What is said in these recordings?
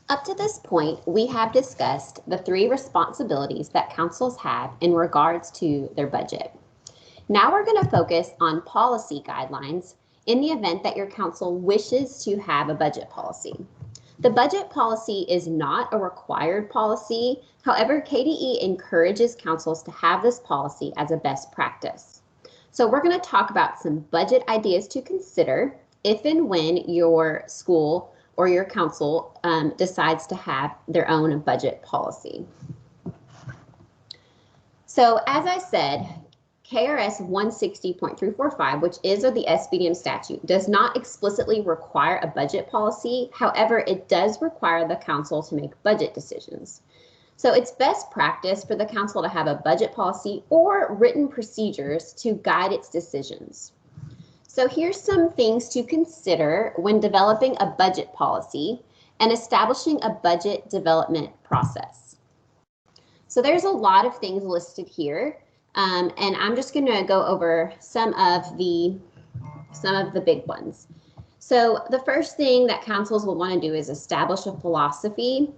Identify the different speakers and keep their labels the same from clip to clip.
Speaker 1: Up to this point, we have discussed the three responsibilities that councils have in regards to their budget. Now we're going to focus on policy guidelines in the event that your council wishes to have a budget policy. The budget policy is not a required policy. However, KDE encourages councils to have this policy as a best practice. So we're going to talk about some budget ideas to consider if and when your school or your council decides to have their own budget policy. So as I said, KRS 160.345, which is the SBDM statute, does not explicitly require a budget policy. However, it does require the council to make budget decisions. So it's best practice for the council to have a budget policy or written procedures to guide its decisions. So here's some things to consider when developing a budget policy and establishing a budget development process. So there's a lot of things listed here, and I'm just going to go over some of the big ones. So the first thing that councils will want to do is establish a philosophy.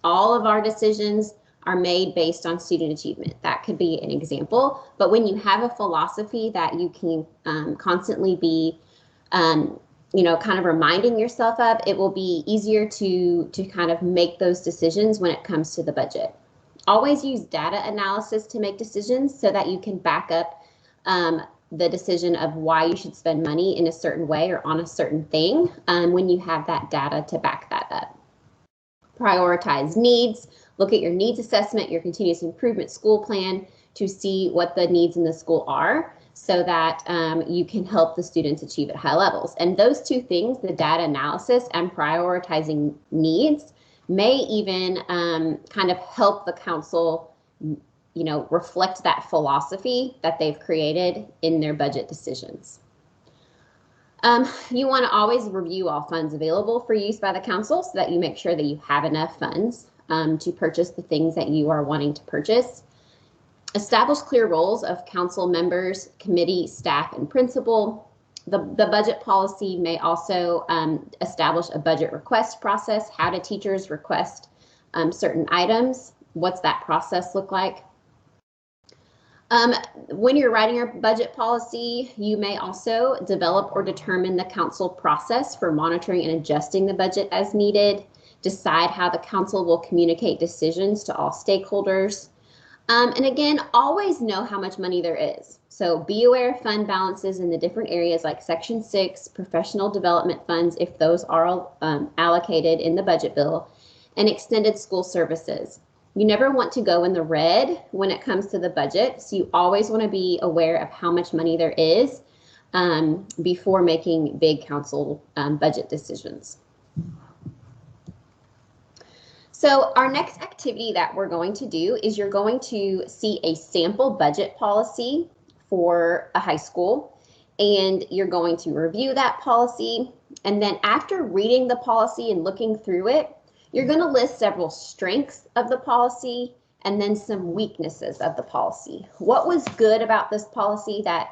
Speaker 1: All of our decisions are made based on student achievement. That could be an example, but when you have a philosophy that you can constantly be, kind of reminding yourself of, it will be easier to kind of make those decisions when it comes to the budget. Always use data analysis to make decisions so that you can back up the decision of why you should spend money in a certain way or on a certain thing when you have that data to back that up. Prioritize needs. Look at your needs assessment, your continuous improvement school plan to see what the needs in the school are so that you can help the students achieve at high levels. And those two things, the data analysis and prioritizing needs, may even kind of help the council, reflect that philosophy that they've created in their budget decisions. You want to always review all funds available for use by the council so that you make sure that you have enough funds to purchase the things that you are wanting to purchase. Establish clear roles of council members, committee, staff, and principal. The budget policy may also establish a budget request process. How do teachers request certain items? What's that process look like? When you're writing your budget policy, you may also develop or determine the council process for monitoring and adjusting the budget as needed. Decide how the council will communicate decisions to all stakeholders. And again, always know how much money there is. So be aware of fund balances in the different areas like Section 6, professional development funds, if those are allocated in the budget bill, and extended school services. You never want to go in the red when it comes to the budget, so you always want to be aware of how much money there is before making big council budget decisions. So our next activity that we're going to do is you're going to see a sample budget policy for a high school, and you're going to review that policy. And then after reading the policy and looking through it, you're going to list several strengths of the policy and then some weaknesses of the policy. What was good about this policy that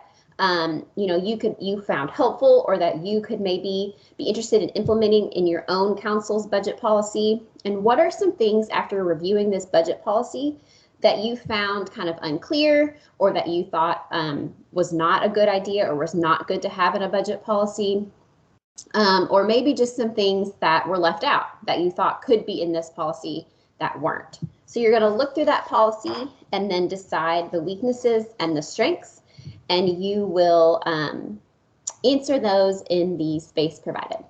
Speaker 1: you found helpful or that you could maybe be interested in implementing in your own council's budget policy? And what are some things after reviewing this budget policy that you found kind of unclear or that you thought was not a good idea or was not good to have in a budget policy? Or maybe just some things that were left out that you thought could be in this policy that weren't. So you're going to look through that policy and then decide the weaknesses and the strengths, and you will answer those in the space provided.